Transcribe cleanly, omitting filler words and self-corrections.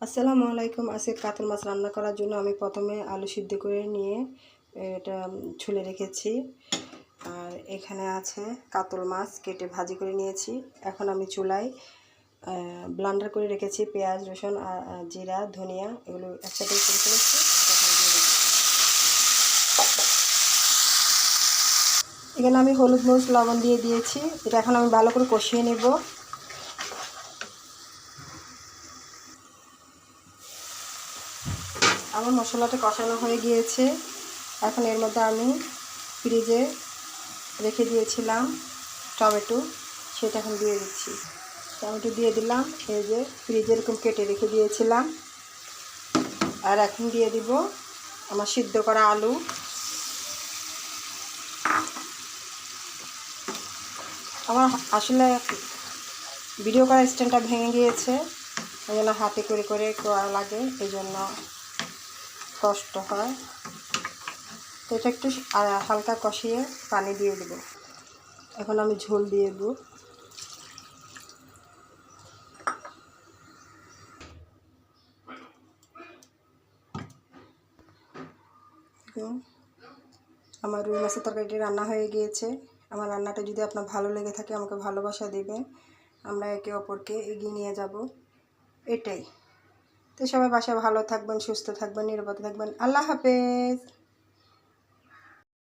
আসসালামু আলাইকুম। আজকে কাতল মাছ রান্না করার জন্য আমি প্রথমে আলু সিদ্ধ করে নিয়ে এটা ছুলে রেখেছি। আর এখানে আছে কাতল মাছ কেটে ভাজি করে নিয়েছি। এখন আমি চুলায় ব্লেন্ডার করে রেখেছি পেঁয়াজ, রসুন, জিরা, ধনিয়া এগুলো একসাথে করে ফেলেছি। এখানে আমি হলুদ, মরিচ, লবণ দিয়ে দিয়েছি। এটা এখন আমি ভালো করে কষিয়ে নেব। আমার মশলাটা কষানো হয়ে গিয়েছে। এখন এর মধ্যে আমি ফ্রিজে রেখে দিয়েছিলাম টমেটো, সেটা এখন দিয়ে দিচ্ছি। টমেটো দিয়ে দিলাম, এই যে ফ্রিজে এরকম কেটে রেখে দিয়েছিলাম। আর এখন দিয়ে দিব আমার সিদ্ধ করা আলু। আমার আসলে ভিডিও করার স্ট্যান্ডটা ভেঙে গিয়েছে, ওই জন্য হাতে করে করে করা লাগে, এই জন্য কষ্ট হয়। তো এটা একটু হালকা কষিয়ে পানি দিয়ে দেবো। এখন আমি ঝোল দিয়ে দেবো। আমার রুই মাছের তরকারিটি রান্না হয়ে গিয়েছে। আমার রান্নাটা যদি আপনার ভালো লেগে থাকে আমাকে ভালোবাসা দেবেন, আমরা একে অপরকে এগিয়ে নিয়ে যাব, এটাই। তো সবাই বাসায় ভালো থাকবেন, সুস্থ থাকবেন, নিরাপদে থাকবেন। আল্লাহ হাফেজ।